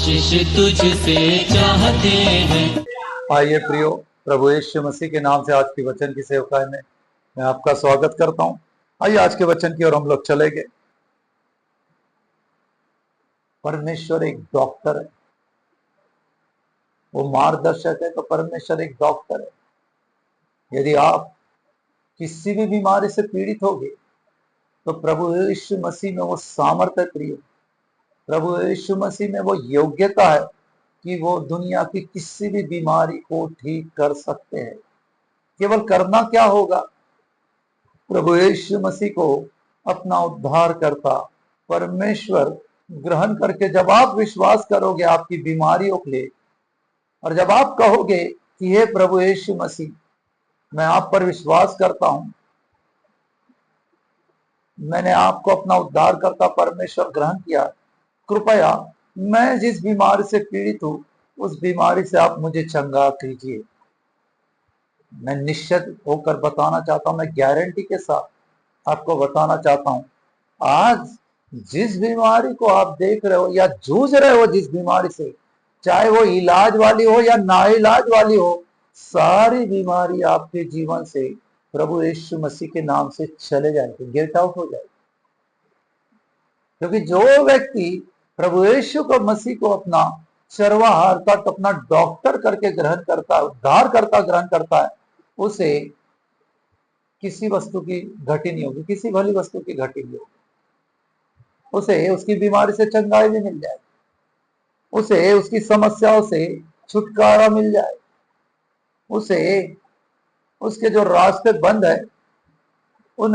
आशीष तुझसे चाहते हैं। आइए प्रियो, प्रभु यीशु मसीह के नाम से आज की वचन की सेवकाई में मैं आपका स्वागत करता हूं। आइए आज के वचन की ओर हम लोग चलेंगे। परमेश्वर एक डॉक्टर है, वो मार्गदर्शक है, तो परमेश्वर एक डॉक्टर है। यदि आप किसी भी बीमारी से पीड़ित होगे तो प्रभु यीशु मसीह में वो सामर्थ्य है प्रियो। प्रभु यीशु मसीह में वो योग्यता है कि वो दुनिया की किसी भी बीमारी को ठीक कर सकते हैं। केवल करना क्या होगा, प्रभु यीशु मसीह को अपना उद्धार करता परमेश्वर ग्रहण करके जब आप विश्वास करोगे आपकी बीमारियों के लिए, और जब आप कहोगे कि हे प्रभु यीशु मसीह, मैं आप पर विश्वास करता हूं, मैंने आपको अपना उद्धार करता परमेश्वर ग्रहण किया, कृपया मैं जिस बीमारी से पीड़ित हूं उस बीमारी से आप मुझे चंगा कीजिए। मैं निश्चित होकर बताना चाहता हूं, मैं गारंटी के साथ आपको बताना चाहता हूं, आज जिस बीमारी को आप देख रहे हो या जूझ रहे हो, जिस बीमारी से, चाहे वो इलाज वाली हो या ना इलाज वाली हो, सारी बीमारी आपके जीवन से प्रभु यीशु मसीह के नाम से चले जाएंगे, गेट आउट हो जाएगी। क्योंकि जो व्यक्ति प्रभु यीशु को मसीह को अपना चरवाहार तक अपना डॉक्टर करके ग्रहण करता है, उद्धार करता ग्रहण करता है, उसे किसी वस्तु की घटी नहीं होगी, किसी भली वस्तु की घटी नहीं होगी। उसे उसकी बीमारी से चंगाई भी मिल जाए, उसे उसकी समस्याओं से छुटकारा मिल जाए, उसे उसके जो रास्ते बंद है उन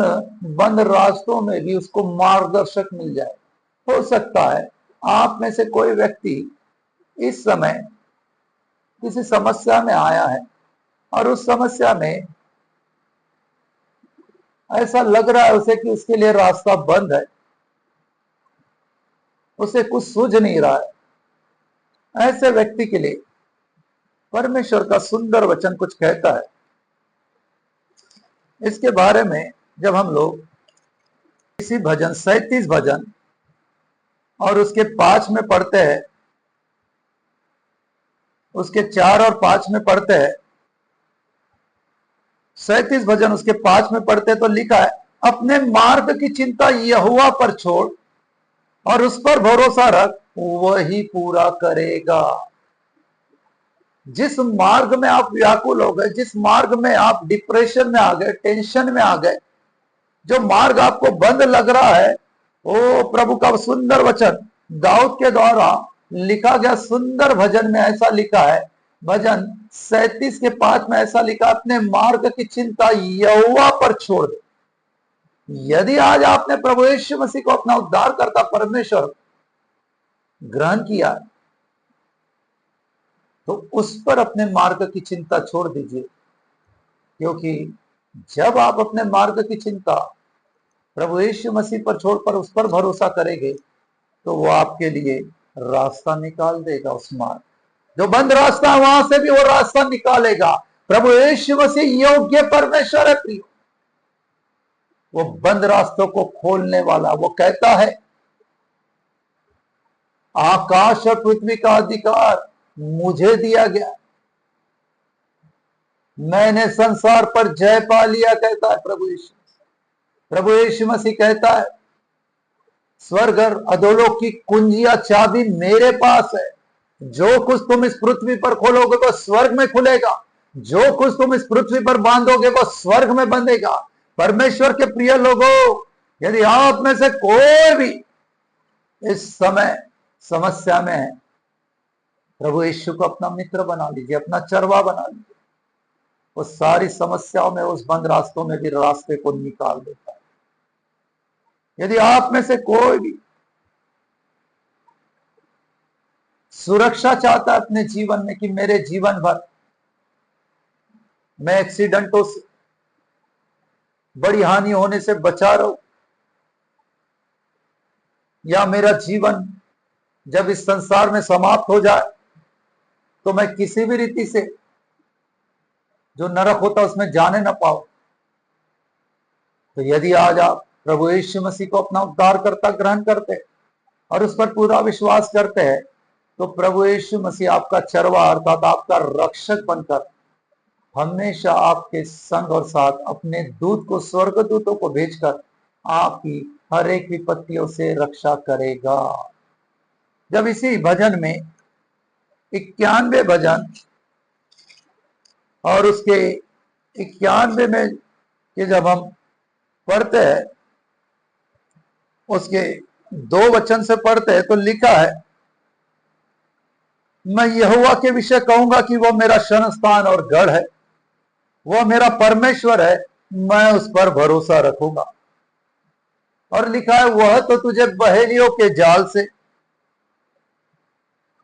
बंद रास्तों में भी उसको मार्गदर्शक मिल जाए। हो सकता है आप में से कोई व्यक्ति इस समय किसी समस्या में आया है और उस समस्या में ऐसा लग रहा है उसे कि उसके लिए रास्ता बंद है, उसे कुछ सूझ नहीं रहा है। ऐसे व्यक्ति के लिए परमेश्वर का सुंदर वचन कुछ कहता है। इसके बारे में जब हम लोग किसी भजन 37 भजन और उसके 5 में पढ़ते हैं, उसके 4 और 5 में पढ़ते हैं, 37 भजन उसके 5 में पढ़ते हैं, तो लिखा है, अपने मार्ग की चिंता यहोवा पर छोड़ और उस पर भरोसा रख, वही पूरा करेगा। जिस मार्ग में आप व्याकुल हो गए, जिस मार्ग में आप डिप्रेशन में आ गए, टेंशन में आ गए, जो मार्ग आपको बंद लग रहा है, ओ प्रभु का सुंदर वचन दाऊद के द्वारा लिखा गया सुंदर भजन में ऐसा लिखा है, भजन 37 के 5 में ऐसा लिखा, अपने मार्ग की चिंता यहोवा पर छोड़ दे। यदि आज आपने प्रभु यीशु मसीह को अपना उद्धार करता परमेश्वर ग्रहण किया तो उस पर अपने मार्ग की चिंता छोड़ दीजिए, क्योंकि जब आप अपने मार्ग की चिंता प्रभु यीशु मसीह पर छोड़कर उस पर भरोसा करेंगे तो वो आपके लिए रास्ता निकाल देगा। उस मार्ग जो बंद रास्ता है वहां से भी वो रास्ता निकालेगा। प्रभु यीशु मसीह योग्य परमेश्वर है प्रियो, वो बंद रास्तों को खोलने वाला। वो कहता है, आकाश और पृथ्वी का अधिकार मुझे दिया गया, मैंने संसार पर जय पा लिया, कहता है प्रभु यीशु। प्रभु यीशु मसीह कहता है, स्वर्ग और अधोलोक की कुंजियां चाबी मेरे पास है, जो कुछ तुम इस पृथ्वी पर खोलोगे वो स्वर्ग में खुलेगा, जो कुछ तुम इस पृथ्वी पर बांधोगे वो स्वर्ग में बंधेगा। परमेश्वर के प्रिय लोगों, यदि आप में से कोई भी इस समय समस्या में है, प्रभु यीशु को अपना मित्र बना लीजिए, अपना चरवा बना लीजिए। वो सारी समस्याओं में, उस बंद रास्तों में भी रास्ते को निकाल देता है। यदि आप में से कोई भी सुरक्षा चाहता है अपने जीवन में कि मेरे जीवन भर मैं एक्सीडेंटों से, बड़ी हानि होने से बचा रहूं, या मेरा जीवन जब इस संसार में समाप्त हो जाए तो मैं किसी भी रीति से जो नरक होता उसमें जाने ना पाओ, तो यदि आज आप प्रभु यीशु मसीह को अपना उद्धार करता ग्रहण करते और उस पर पूरा विश्वास करते हैं, तो प्रभु यीशु मसीह आपका चरवाहा अर्थात आपका रक्षक बनकर हमेशा आपके संग और साथ अपने दूत को, स्वर्गदूतों को भेजकर आपकी हर एक विपत्तियों से रक्षा करेगा। जब इसी भजन में 91 भजन और उसके 91 में कि जब हम पढ़ते हैं, उसके 2 वचन से पढ़ते हैं तो लिखा है, मैं यहोवा के विषय कहूंगा कि वह मेरा शरण स्थान और गढ़ है, वह मेरा परमेश्वर है, मैं उस पर भरोसा रखूंगा। और लिखा है, वह तो तुझे बहेलियों के जाल से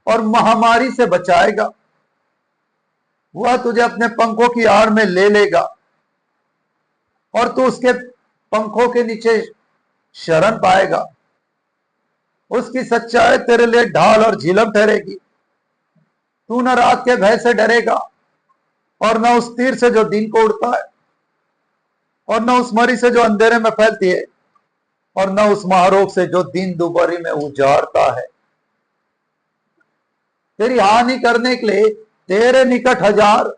और महामारी से बचाएगा, वह तुझे अपने पंखों की आड़ में ले लेगा और तू उसके पंखों के नीचे शरण पाएगा। उसकी सच्चाई तेरे लिए ढाल और झिलम ठहरेगी। तू न रात के भय से डरेगा और न उस तीर से जो दिन को उड़ता है, और न उस मरी से जो अंधेरे में फैलती है, और न उस महारोग से जो दिन दोपहरी में उजाड़ता है। तेरी हानि करने के लिए तेरे निकट 1000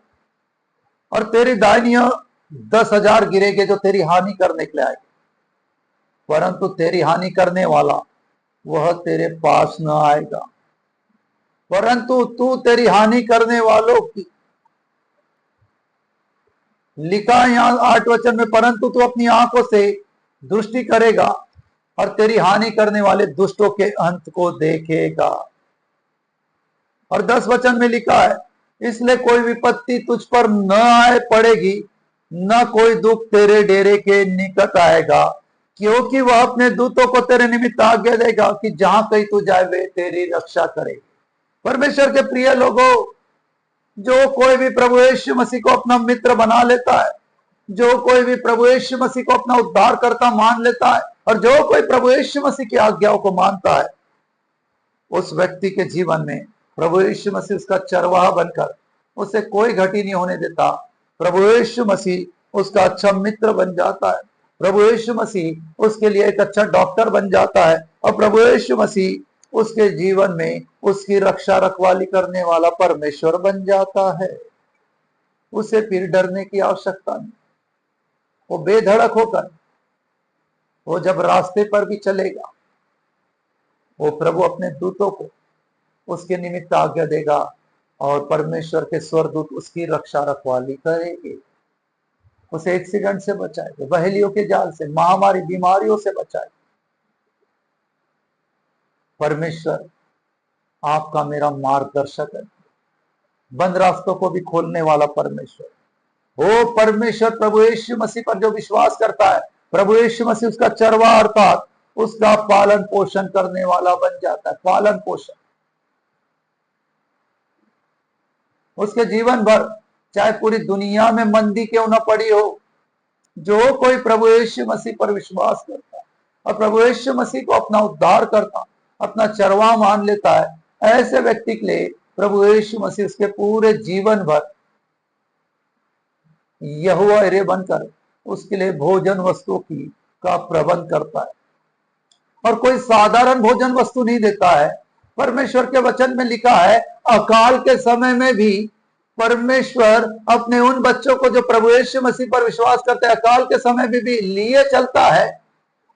और तेरी दाहिनी ओर 10,000 गिरेंगे जो तेरी हानि करने के लिए आएंगे, परंतु तेरी हानि करने वाला वह तेरे पास न आएगा। परंतु तू तेरी हानि करने वालों की, लिखा है यहां 8 वचन में, परंतु तू अपनी आंखों से दृष्टि करेगा और तेरी हानि करने वाले दुष्टों के अंत को देखेगा। और 10 वचन में लिखा है, इसलिए कोई विपत्ति तुझ पर न आए पड़ेगी, न कोई दुख तेरे डेरे के निकट आएगा, क्योंकि वह अपने दूतों को तेरे निमित्त आज्ञा देगा कि जहां कहीं तू जाए वे तेरी रक्षा करेगी। परमेश्वर के प्रिय लोगों, जो कोई भी प्रभु यीशु मसीह को अपना मित्र बना लेता है, जो कोई भी प्रभु यीशु मसीह को अपना उद्धारकर्ता मान लेता है, और जो कोई प्रभु यीशु मसीह की आज्ञाओं को मानता है, उस व्यक्ति के जीवन में प्रभु यीशु मसीह उसका चरवाहा बनकर उसे कोई घटी नहीं होने देता। प्रभु यीशु मसीह उसका अच्छा मित्र बन जाता है। प्रभु यीशु मसीह उसके लिए एक अच्छा डॉक्टर बन जाता है, और प्रभु यीशु मसीह उसके जीवन में उसकी रक्षा रखवाली करने वाला परमेश्वर बन जाता है। उसे फिर डरने की आवश्यकता नहीं। वो बेधड़क होकर वो जब रास्ते पर भी चलेगा, वो प्रभु अपने दूतों को उसके निमित्त आज्ञा देगा और परमेश्वर के स्वरदूत उसकी रक्षा रखवाली करेंगे, उसे एक्सीडेंट से बचाएंगे, बहेलियों के जाल से, महामारी बीमारियों से बचाएंगे। परमेश्वर आपका मेरा मार्गदर्शक है, बंद रास्तों को भी खोलने वाला परमेश्वर। वो परमेश्वर प्रभु यीशु मसीह पर जो विश्वास करता है, प्रभु यीशु मसीह उसका चरवाहा अर्थात उसका पालन पोषण करने वाला बन जाता है। पालन पोषण उसके जीवन भर, चाहे पूरी दुनिया में मंदी क्यों न पड़ी हो, जो कोई प्रभु यीशु मसीह पर विश्वास करता है और प्रभु यीशु मसीह को अपना उद्धार करता, अपना चरवाहा मान लेता है, ऐसे व्यक्ति के लिए प्रभु यीशु मसीह उसके पूरे जीवन भर यहोवा यिरे बनकर उसके लिए भोजन वस्तुओं की का प्रबंध करता है। और कोई साधारण भोजन वस्तु नहीं देता है। परमेश्वर के वचन में लिखा है, अकाल के समय में भी परमेश्वर अपने उन बच्चों को जो प्रभु यीशु मसीह पर विश्वास करते हैं, अकाल के समय में भी लिए चलता है।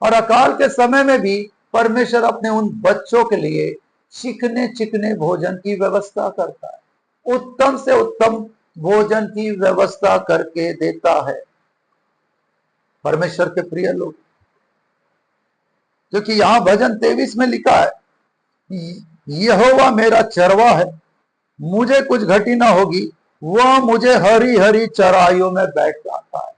और अकाल के समय में भी परमेश्वर अपने उन बच्चों के लिए चिकने चिकने भोजन की व्यवस्था करता है, उत्तम से उत्तम भोजन की व्यवस्था करके देता है। परमेश्वर के प्रिय लोग, क्योंकि यहां भजन 23 में लिखा है, यहोवा मेरा चरवाहा है, मुझे कुछ घटी ना होगी, वह मुझे हरी हरी चराइयों में बैठाता है,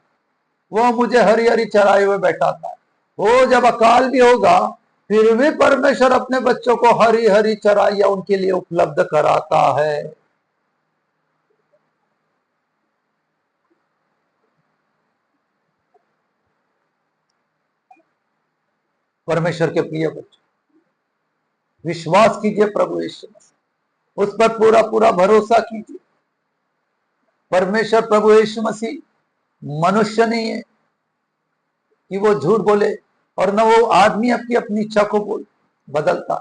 वह मुझे हरी हरी चराइयों में बैठाता है। वो जब अकाल भी होगा फिर भी परमेश्वर अपने बच्चों को हरी हरी चराइयां उनके लिए उपलब्ध कराता है। परमेश्वर के प्रिय बच्चों, विश्वास कीजिए प्रभु यीशु मसीह, उस पर पूरा पूरा भरोसा कीजिए। परमेश्वर प्रभु यीशु मसीह मनुष्य नहीं है कि वो झूठ बोले, और न वो आदमी अपनी अपनी इच्छा को बदलता।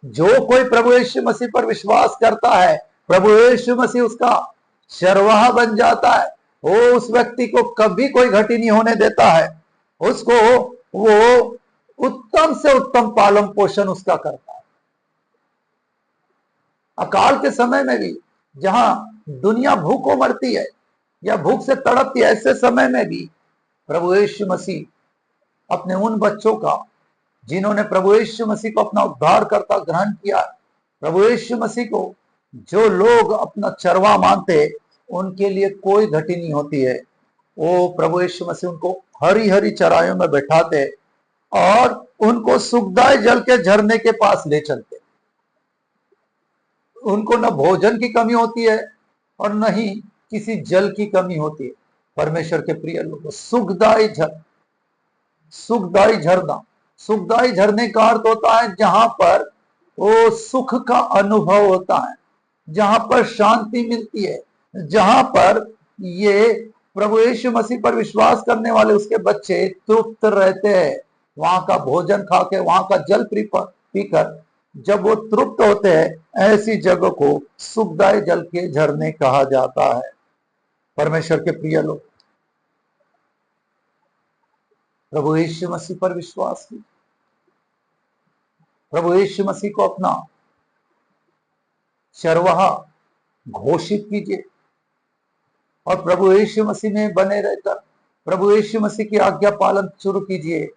जो कोई प्रभु यीशु मसीह पर विश्वास करता है, प्रभु यीशु मसीह उसका चरवाहा बन जाता है। वो उस व्यक्ति को कभी कोई घटी नहीं होने देता है, उसको वो उत्तम से उत्तम पालन पोषण उसका करता है। अकाल के समय में भी, जहां दुनिया भूखों मरती है या भूख से तड़पती है, ऐसे समय में भी प्रभु यीशु मसीह अपने उन बच्चों का, जिन्होंने प्रभु यीशु मसीह को अपना उद्धारकर्ता ग्रहण किया, प्रभु यीशु मसीह को जो लोग अपना चरवा मानते, उनके लिए कोई घटी नहीं होती है। वो प्रभु यीशु मसीह उनको हरी हरी चराइयों में बैठाते और उनको सुखदायी जल के झरने के पास ले चलते। उनको न भोजन की कमी होती है और न ही किसी जल की कमी होती है। परमेश्वर के प्रिय लोगों, सुखदायी झरना, सुखदायी झरने का अर्थ होता है जहां पर वो सुख का अनुभव होता है, जहां पर शांति मिलती है, जहां पर ये प्रभु यीशु मसीह पर विश्वास करने वाले उसके बच्चे तृप्त रहते हैं। वहां का भोजन खा के, वहां का जल पीकर जब वो तृप्त होते हैं, ऐसी जगह को सुखदायी जल के झरने कहा जाता है। परमेश्वर के प्रिय लोग, प्रभु यीशु मसीह पर विश्वास कीजिए, प्रभु यीशु मसीह को अपना चरवाहा घोषित कीजिए और प्रभु यीशु मसीह में बने रहकर प्रभु यीशु मसीह की आज्ञा पालन शुरू कीजिए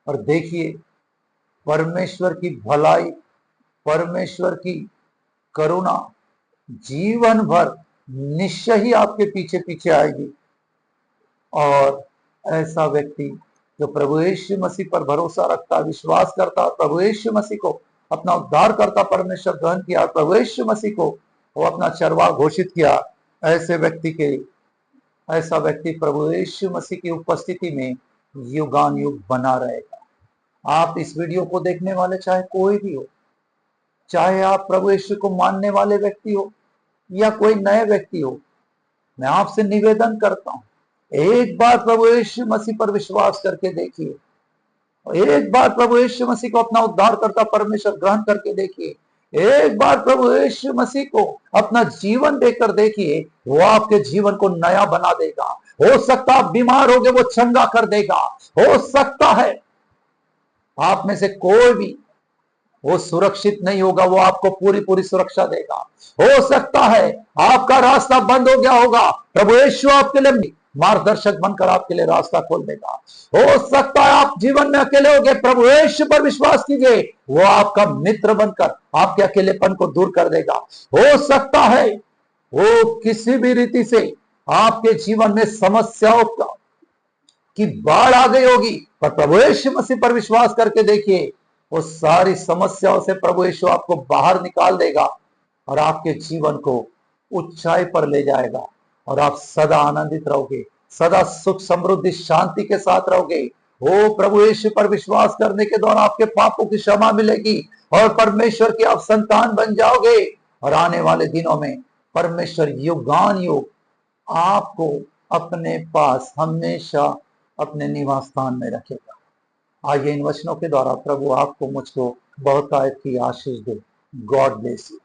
और देखिए परमेश्वर की भलाई, परमेश्वर की करुणा जीवन भर निश्चय ही आपके पीछे पीछे आएगी। और ऐसा व्यक्ति जो प्रभु यीशु मसीह पर भरोसा रखता, विश्वास करता, प्रभु यीशु मसीह को अपना उद्धार करता परमेश्वर ग्रहण किया, प्रभु यीशु मसीह को वो अपना चरवाहा घोषित किया, ऐसा व्यक्ति प्रभु यीशु मसीह की उपस्थिति में युगान युग बना रहेगा। आप इस वीडियो को देखने वाले चाहे कोई भी हो, चाहे आप प्रभु यीशु को मानने वाले व्यक्ति हो या कोई नए व्यक्ति हो, मैं आपसे निवेदन करता हूं, एक बार प्रभु यीशु मसीह पर विश्वास करके देखिए, एक बार प्रभु यीशु मसीह को अपना उद्धारकर्ता परमेश्वर ग्रहण करके देखिए, एक बार प्रभु यीशु मसीह को अपना जीवन देकर देखिए, वो आपके जीवन को नया बना देगा। हो सकता आप बीमार होगे, वो चंगा कर देगा। हो सकता है आप में से कोई भी वो सुरक्षित नहीं होगा, वो आपको पूरी पूरी सुरक्षा देगा। हो सकता है आपका रास्ता बंद हो गया होगा, प्रभु यीशु आपके लिए मार्गदर्शक बनकर आपके लिए रास्ता खोल देगा। हो सकता है आप जीवन में अकेले होगे, प्रभु यीशु पर विश्वास कीजिए, वो आपका मित्र बनकर आपके अकेलेपन को दूर कर देगा। हो सकता है वो किसी भी रीति से आपके जीवन में समस्याओं की बाढ़ आ गई होगी, पर प्रभु यीशु मसीह पर विश्वास करके देखिए, वो सारी समस्याओं से प्रभु यीशु आपको बाहर निकाल देगा और आपके जीवन को ऊंचाई पर ले जाएगा और आप सदा आनंदित रहोगे, सदा सुख समृद्धि शांति के साथ रहोगे। वो प्रभु यीशु पर विश्वास करने के द्वारा आपके पापों की क्षमा मिलेगी और परमेश्वर की आप संतान बन जाओगे और आने वाले दिनों में परमेश्वर युगान युग आपको अपने पास हमेशा अपने निवास स्थान में रखेगा। आइए इन वचनों के द्वारा प्रभु आपको मुझको बहुतायत की आशीष दे। God bless you.